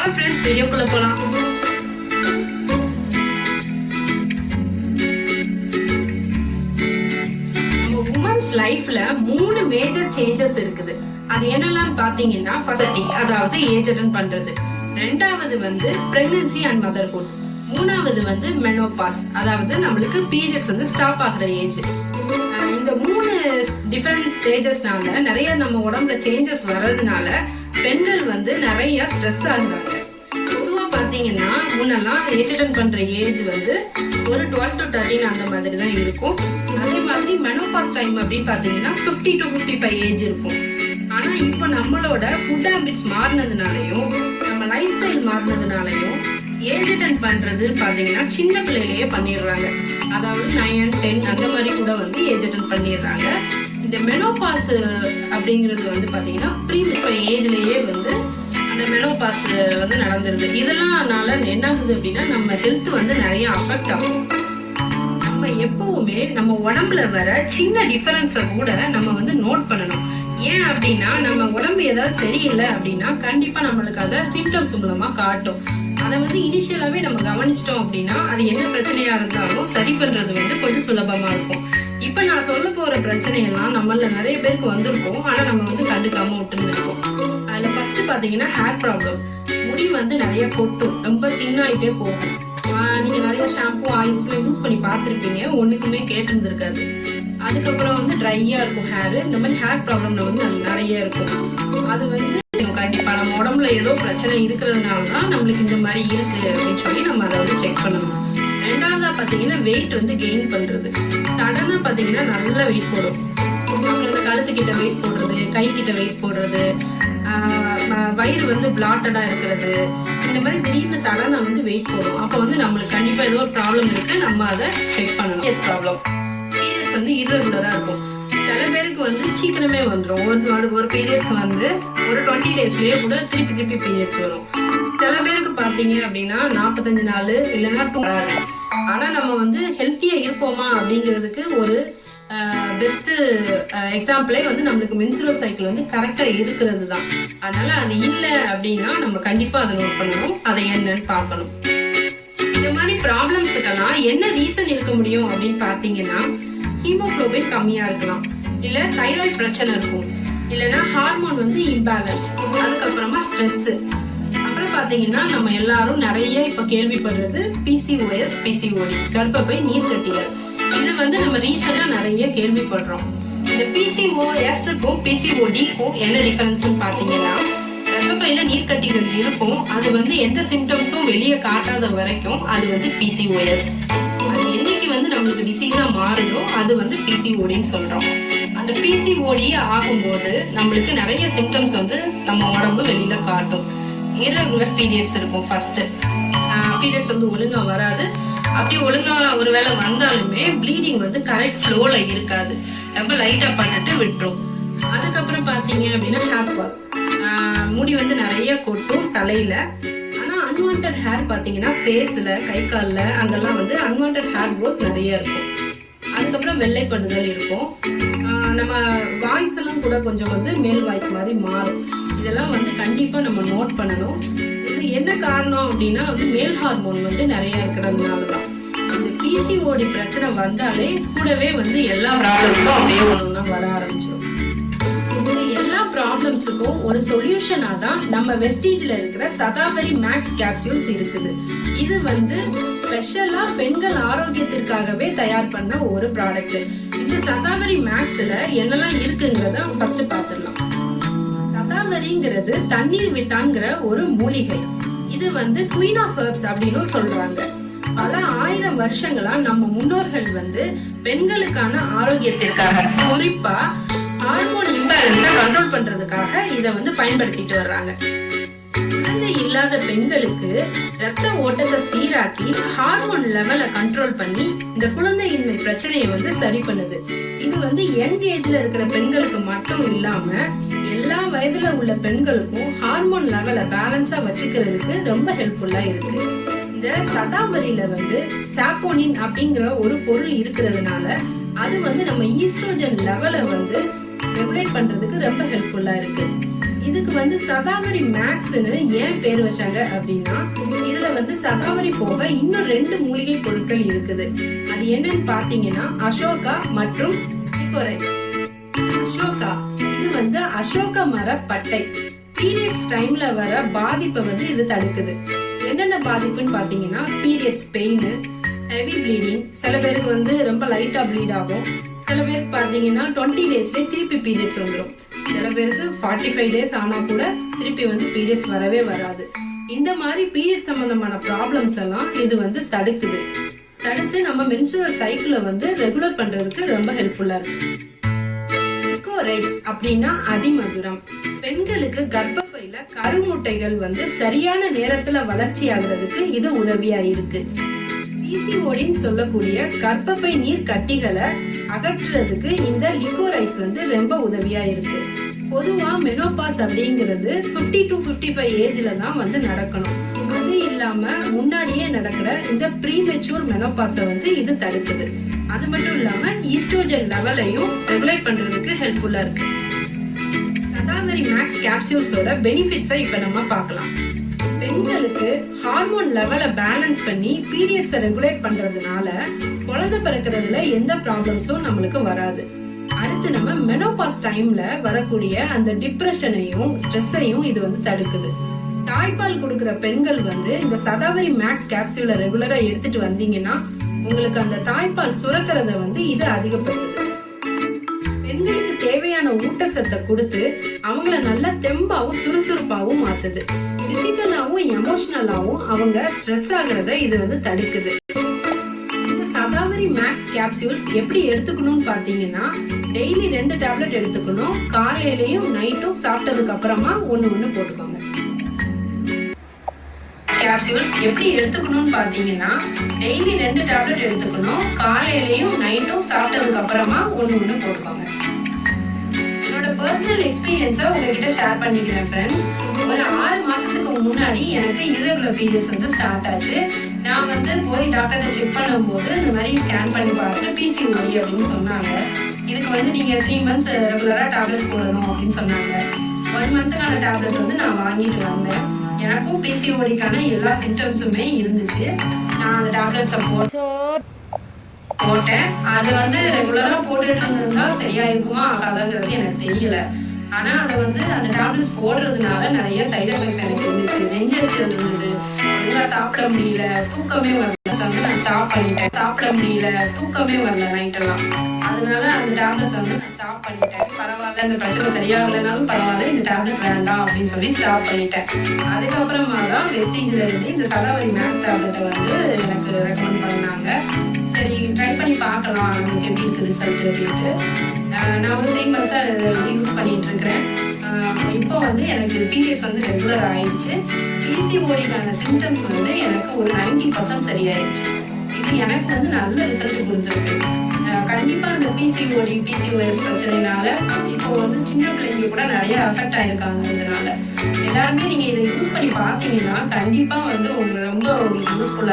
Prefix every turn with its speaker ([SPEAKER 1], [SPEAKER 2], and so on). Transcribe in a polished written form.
[SPEAKER 1] வாங்க ஃப்ரெண்ட்ஸ் வீடியோக்குள்ள போலாம். நம்ம உமன்ஸ் லைஃப்ல 3 மேஜர் சேஞ்சஸ் இருக்குது. அது என்னெல்லாம் பாத்தீங்கன்னா, ஃபர்ஸ்ட் அதாவது ஏஜ் அட்டன் பண்றது, ரெண்டாவது வந்து பிரெக்னன்சி அண்ட் மதர்ஹுட், மூணாவது வந்து மெனோபாஸ் அதாவது நம்மளுக்கு பீரியட்ஸ் வந்து ஸ்டாப் ஆகுற ஏஜ். இந்த 3 டிஃபரெண்ட் ஸ்டேஜஸ்னால நிறைய நம்ம உடம்புல சேஞ்சஸ் வர்றதுனால பெண்கள் வந்து நிறைய ஸ்ட்ரெஸ் ஆகுறாங்க. பொதுவா பாத்தீங்கன்னா முன்னெல்லாம் ஏஜ் அட்டன் பண்ற ஏஜ் வந்து ஒரு 12 to 13 அந்த மாதிரி தான் இருக்கும். அதே மாதிரி மெனோபாஸ் டைம் அப்படின்னு பாத்தீங்கன்னா 50 to 55 ஏஜ் இருக்கும். ஆனா இப்போ நம்மளோட ஃபுட் ஹேபிட்ஸ் மாறினதுனாலையும் நம்ம லைஃப் ஸ்டைல் மாறினதுனாலையும் ஏஜ் அட்டன் பண்றது பாத்தீங்கன்னா சின்ன பிள்ளையிலேயே பண்ணிடுறாங்க. அதாவது 9 10 அந்த மாதிரி கூட வந்து ஏஜ் அட்டன் பண்ணிடுறாங்க. இந்த மெனோபாஸ் அப்படிங்கிறது வந்து பாத்தீங்கன்னா ப்ரீ ஏஜ்லயே வந்து அந்த மெனோபாஸ் வந்து நடந்துருது. இதெல்லாம்னால என்ன ஆகுது அப்படின்னா நம்ம ஹெல்த் வந்து நிறைய அஃபெக்ட் ஆகும். நம்ம எப்பவுமே நம்ம உடம்புல வர சின்ன டிஃபரன்ஸை கூட நம்ம வந்து நோட் பண்ணணும். ஏன் அப்படின்னா நம்ம உடம்பு ஏதாவது சரியில்லை அப்படின்னா கண்டிப்பா நம்மளுக்கு அதை சிம்டம்ஸ் மூலமா காட்டும். அதை வந்து இனிஷியலாவே நம்ம கவனிச்சிட்டோம் அப்படின்னா அது என்ன பிரச்சனையா இருந்தாலும் சரி பண்றது வந்து கொஞ்சம் சுலபமா இருக்கும். இப்ப நான் சொல்ல போற பிரச்சனையெல்லாம் நம்மள நிறைய பேருக்கு வந்திருக்கும். ஆனா நம்ம வந்து கண்டுக்காம விட்டுருந்துருக்கோம். அதுல ஃபர்ஸ்ட் பாத்தீங்கன்னா ஹேர் ப்ராப்ளம். முடி வந்து நிறைய கொட்டும், ரொம்ப தின்னாயிட்டே போகும். நீங்க நிறைய ஷாம்பு ஆயில்ஸ் எல்லாம் யூஸ் பண்ணி பார்த்துருப்பீங்க, ஒண்ணுக்குமே கேட்டிருந்திருக்காது. அதுக்கப்புறம் வந்து ட்ரையா இருக்கும் ஹேர். இந்த மாதிரி ஹேர் ப்ராப்ளம்ல வந்து நிறைய இருக்கும். அது வந்து கண்டிப்பா நம்ம உடம்புல ஏதோ பிரச்சனை இருக்கிறதுனாலதான் நம்மளுக்கு இந்த மாதிரி இருக்கு அப்படின்னு சொல்லி நம்ம அதை வந்து செக் பண்ணணும். ரெண்டாவதா பாத்தீங்கன்னா வெயிட் வந்து கெயின் பண்றது. சடனா பாத்தீங்கன்னா நல்ல வெயிட் போடும். இந்த கழுத்து கிட்ட வெயிட் போடுறது, கை கிட்ட வெயிட் போடுறது, வயிறு வந்து பிளாட்டடா இருக்கிறது, இந்த மாதிரி திடீர்னு சடனா வந்து வெயிட் போடும். அப்போ வந்து நம்மளுக்கு கண்டிப்பா ஏதோ ஒரு ப்ராப்ளம் இருக்கு, நம்ம அதை செக் பண்ணணும். ப்ராப்ளம் பீரியட்ஸ் வந்து இர்ரெகுலரா இருக்கும். சில பேருக்கு வந்து சீக்கிரமே வந்துடும். ஒரு பீரியட்ஸ் வந்து ஒரு 20 daysலயே கூட திருப்பி பீரியட்ஸ் வரும். சில பேருக்கு பாத்தீங்க அப்படின்னா 45 நாள் இல்லைன்னா 2 hours. ஆனா நம்ம வந்து ஹெல்த்தியா இருப்போமா அப்படிங்கிறதுக்கு ஒரு பெஸ்ட் எக்ஸாம்பிளே வந்து நம்மளுக்கு மென்சுரல் சைக்கிள் வந்து கரெக்டா இருக்கிறது தான். அதனால அது இல்லை அப்படின்னா நம்ம கண்டிப்பா அதை நோட் பண்ணணும், அதை என்னன்னு பார்க்கணும். இந்த மாதிரி ப்ராப்ளம்ஸுக்கெல்லாம் என்ன ரீசன் இருக்க முடியும் அப்படின்னு பாத்தீங்கன்னா, ஹீமோகுளோபின் கம்மியா இருக்கலாம், இல்ல தைராய்டு பிரச்சனை இருக்கும், இல்லைன்னா ஹார்மோன் வந்து இம்பேலன்ஸ், அதுக்கப்புறமா ஸ்ட்ரெஸ். அப்புறம் பாத்தீங்கன்னா நம்ம எல்லாரும் நிறைய இப்ப கேள்விப்படுறது PCOS PCOD, கர்ப்பப்பை நீர்க்கட்டிகள். இது வந்து நம்ம ரீசெண்டா நிறைய கேள்விப்படுறோம். இந்த PCOSக்கும் PCODக்கும் என்ன டிஃபரன்ஸ்ன்னு பாத்தீங்கன்னா, கர்ப்பப்பையில நீர்க்கட்டிகள் இருக்கும். அது வந்து எந்த சிம்டம்ஸும் வெளியே காட்டாத வரைக்கும் அது வந்து PCOS. அது என்னைக்கு வந்து நம்மளுக்கு டிசீஸா மாறுதோ அது வந்து PCODன்னு சொல்றோம். அந்த PCOD ஆகும்போது நம்மளுக்கு நிறைய சிம்டம்ஸ் வந்து நம்ம உடம்பு வெளியில காட்டும். இர்ரெகுலர் பீரியட்ஸ் இருக்கும். ஃபர்ஸ்ட் பீரியட்ஸ் வந்து ஒழுங்கா வராது. அப்படி ஒழுங்கா ஒருவேளை வந்தாலுமே ப்ளீடிங் வந்து கரெக்ட் ஃப்ளோல இருக்காது, ரொம்ப லைட்டா பண்ணிட்டு விட்டுரும். அதுக்கப்புறம் பாத்தீங்க அப்படின்னா ஹேர் ஃபால், முடி வந்து நிறைய கொட்டும் தலையில. ஆனா அன்வான்டட் ஹேர் பாத்தீங்கன்னா ஃபேஸ்ல, கை கால்ல அங்கெல்லாம் வந்து அன்வான்டட் ஹேர் க்ரோத் நிறைய இருக்கும். அதுக்கப்புறம் வெள்ளைப்படுதல் இருக்கும். நம்ம வாய்ஸ் எல்லாம் கூட கொஞ்சம் வந்து மேல் வாய்ஸ் மாதிரி மாறும். இதெல்லாம் வந்து கண்டிப்பா நம்ம நோட் பண்ணணும். இது என்ன காரணம் அப்படின்னா வந்து மேல் ஹார்மோன் வந்து நிறைய இருக்கிறதுனாலதான். இந்த PCOD பிரச்சனை வந்தாலே கூடவே வந்து எல்லா ப்ராப்ளம்ஸும் அப்படியே ஒண்ணு வர ஆரம்பிச்சிடும். எல்லா ப்ராப்ளம்ஸுக்கும் ஒரு சொல்யூஷனா தான் நம்ம வெஸ்டீஜ்ல இருக்கிற சதாவரி மேக்ஸ் கேப்சூல்ஸ் இருக்குது. இது வந்து ஸ்பெஷலா பெண்கள் ஆரோக்கியத்திற்காகவே தயார் பண்ண ஒரு ப்ராடக்ட். இந்த சதாவரி மேக்ஸ்ல என்னெல்லாம் இருக்குங்கிறத ஃபர்ஸ்ட் பார்த்துடலாம். சதாவரிங்கிறது தண்ணீர் விட்டான்ங்கிற ஒரு மூலிகை. இது வந்து குயின் ஆஃப் ஹெர்ப்ஸ் அப்படின்னு சொல்றாங்க. பல 1000 வருஷங்களா நம்ம முன்னோர்கள் வந்து பெண்களுக்கான ஆரோக்கியத்திற்காக, குறிப்பா ஹார்மோன் இம்பேலன்ஸை கண்ட்ரோல் பண்றதுக்காக இதை வந்து பயன்படுத்திட்டு வர்றாங்க. குழந்தை இல்லாத பெண்களுக்கு ரத்த ஓட்டத்தை சீராக்கி ஹார்மோன் லெவலை கண்ட்ரோல் பண்ணி இந்த குழந்தையின்மை பிரச்சனையை வந்து சரி பண்ணுது. இது வந்து யங் ஏஜ்ல இருக்கிற பெண்களுக்கு மட்டும் இல்லாம எல்லா வயதுல உள்ள பெண்களுக்கும் ஹார்மோன் லெவலை பேலன்ஸா வச்சுக்கிறதுக்கு ரொம்ப ஹெல்ப்ஃபுல்லா இருக்கு. இந்த சதாவரியில வந்து சாப்போனின் அப்படிங்கிற ஒரு பொருள் இருக்கிறதுனால அது வந்து நம்ம ஈஸ்ட்ரோஜன் லெவலை வந்து ரெகுலேட் பண்றதுக்கு ரொம்ப ஹெல்ப்ஃபுல்லா இருக்கு. இதுக்கு வந்து சதாவரி மேக்ஸ்னு ஏன் பேர் வச்சாங்க அப்படின்னா இதுல வந்து சதாவரி போக இன்னும் 2 மூலிகை பொருட்கள் இருக்குது. அது என்னன்னு பாத்தீங்கன்னா அசோகா மற்றும் லிகோரைஸ். அசோகா இது வந்து அசோக மர பட்டை. பீரியட்ஸ் டைம்ல வர பாதிப்பை வந்து இது தடுக்குது. என்னென்ன பாதிப்புன்னு பாத்தீங்கன்னா பீரியட்ஸ் பெயின், ஹெவி ப்ளீடிங், சில பேருக்கு வந்து ரொம்ப லைட்டா ப்ளீட் ஆகும், சில பேருக்கு பாத்தீங்கன்னா 20 டேஸ்ல திருப்பி பீரியட்ஸ் வந்துடும், சில பேருக்கு 45 டேஸ் ஆனா கூட திருப்பி வந்து பீரியட்ஸ் வரவே வராது. இந்த மாதிரி பீரியட் சம்பந்தமான ப்ராப்ளம்ஸ் எல்லாம் இது வந்து தடுக்குது. தடுத்து நம்ம மென்சுரல் சைக்கிளை வந்து ரெகுலர் பண்றதுக்கு ரொம்ப ஹெல்ப்ஃபுல்லா இருக்கு. லிகோரைஸ் அப்படின்னா அதிமதுரம். பெண்களுக்கு கர்ப்பப்பையில கருமுட்டைகள் வந்து சரியான நேரத்துல வளர்ச்சி ஆகுறதுக்கு இது உதவியா இருக்கு. பிசிஓடின்னு சொல்லக்கூடிய கர்ப்பப்பை நீர் கட்டிகளை அகற்றுறதுக்கு இந்த லிகோரைஸ் வந்து ரொம்ப உதவியா இருக்கு. பொதுவா மெனோபாஸ் அப்படிங்கிறது 50 to 55 ஏஜ்ல தான் வந்து நடக்கணும். அது இல்லாம முன்னாடியே நடக்கிற இந்த ப்ரீமெச்சூர் மெனோபாஸை வந்து இது தடுக்குது. அது மட்டும் இல்லாம ஈஸ்ட்ரோஜன் லெவலையும் ரெகுலேட் பண்றதுக்கு ஹெல்ப்ஃபுல்லா இருக்கு. சதாவரி மேக்ஸ் கேப்சூல்ஸோட பெனிஃபிட்ஸை இப்ப நம்ம பார்க்கலாம். பெண்களுக்கு ஹார்மோன் லெவலை பேலன்ஸ் பண்ணி பீரியட்ஸை ரெகுலேட் பண்றதுனால குழந்தை பிறக்கிறதுல எந்த ப்ராப்ளம்ஸும் நம்மளுக்கு வராது. அடுத்து நம்ம மெனோபாஸ் டைம்ல வரக்கூடிய அந்த டிப்ரெஷனையும் ஸ்ட்ரெஸ்ஸையும் இது வந்து தடுக்குது. தாய்ப்பால் கொடுக்கிற பெண்கள் வந்து இந்த சதாவரி மேக்ஸ் கேப்சூலை ரெகுலரா எடுத்துட்டு வந்தீங்கன்னா உங்களுக்கு அந்த தாய்ப்பால் சுரக்கிறத வந்து இது அதிகப்படுத்துது. பெண்களுக்கு தேவையான ஊட்டச்சத்தை கொடுத்து அவங்கள நல்லா தெம்பாவும் சுறுசுறுப்பாவும் மாத்துது. பிசிக்கலாவும் எமோஷனலாவும் அவங்க ஸ்ட்ரெஸ் ஆகிறத இது வந்து தடுக்குது. சதாவரி மேக்ஸ் கேப்சூல்ஸ் எப்படி எடுத்துக்கணும்னு பாத்தீங்கன்னா டெய்லி 2 டேப்லெட் எடுத்துக்கணும். காலையிலயும் நைட்டும் சாப்பிட்டதுக்கு அப்புறமா ஒண்ணு போட்டுக்கோங்க. கேப்சூல்ஸ் எப்படி எடுத்துக்கணும்னு பாத்தீங்கன்னா டெய்லி 2 டேப்லெட் எடுத்துக்கணும். காலையிலயும் நைட்டும் சாப்பிட்டதுக்கு அப்புறமா ஒண்ணு போட்டுக்கோங்க. என்னோட பர்சனல் எக்ஸ்பீரியன்ஸை உங்ககிட்ட ஷேர் பண்ணிக்கிறேன் ஃப்ரெண்ட்ஸ். ஒரு 6 மாசத்துக்கு முன்னாடி எனக்கு irregular பீரியட்ஸ் வந்து ஸ்டார்ட் ஆச்சு. நான் வந்து போய் டாக்டர்கிட்ட செக் பண்ணும்போது இந்த மாதிரி ஸ்கேன் பண்ணி பார்த்துட்டு பிசிஓடி அப்படின்னு சொன்னாங்க. இதுக்கு வந்து நீங்க 3 months ரெகுலரா டேப்லெட்ஸ் போடணும் அப்படின்னு சொன்னாங்க. 1 monthக்கான டேப்லெட் வந்து நான் வாங்கிட்டு வந்தேன். எனக்கும் பிசிஓடிக்கான எல்லா சிம்டம்ஸுமே இருந்துச்சு. நான் அந்த டேப்லெட்ஸை போட்டேன். அது வந்து ரெகுலரா போட்டுட்டு இருந்திருந்தா சரியா இருக்குமா ஆகாதாங்கிறது எனக்கு தெரியல. ஆனா அதை வந்து அந்த டேப்லெட்ஸ் போடுறதுனால நிறைய சைடு எஃபெக்ட்ஸ் எனக்கு இருந்துச்சு. நெஞ்செரிச்சல் இருந்தது, ஒழுங்கா சாப்பிட முடியல, தூக்கமே வரல. நான் ஸ்டாப் பண்ணிட்டேன். சாப்பிட முடியல, தூக்கமே வரல நைட்டெல்லாம். அதனால அந்த டேப்லெட்ஸ் வந்து நான் ஸ்டாப் பண்ணிட்டேன். பரவாயில்ல, இந்த பிரச்சனை சரியாகலைனாலும் பரவாயில்ல, இந்த டேப்லெட் வேண்டாம் அப்படின்னு சொல்லி ஸ்டாப் பண்ணிட்டேன். அதுக்கப்புறமா தான் வெஸ்டீஜ்ல இருந்து இந்த சதாவரி மேக்ஸ் டேப்லெட்டை வந்து எனக்கு ரெக்கமெண்ட் பண்ணாங்க. சரி ட்ரை பண்ணி பார்க்கலாம் நமக்கு எப்படி இருக்கு ரிசல்ட் அப்படின்ட்டு நான் ஒரு 3 months யூஸ் பண்ணிட்டு இருக்கிறேன். இப்போ வந்து எனக்கு பீரியட்ஸ் வந்து ரெகுலர் ஆயிடுச்சு. பிசிஓடிக்கான சிம்டம்ஸ் வந்து எனக்கு ஒரு 90% சரியாயிடுச்சு. இது எனக்கு வந்து நல்ல ரிசல்ட் கொடுத்துருக்கு. கண்டிப்பா அந்த பிசிஓடி பிசிஓஎஸ் பிரச்சனைனால இப்போ வந்து சின்ன பிள்ளைங்க கூட நிறைய அஃபெக்ட் ஆயிருக்காங்க. இதனால எல்லாருமே நீங்க இதை யூஸ் பண்ணி பார்த்தீங்கன்னா கண்டிப்பா வந்து உங்களுக்கு ரொம்ப யூஸ்ஃபுல்லா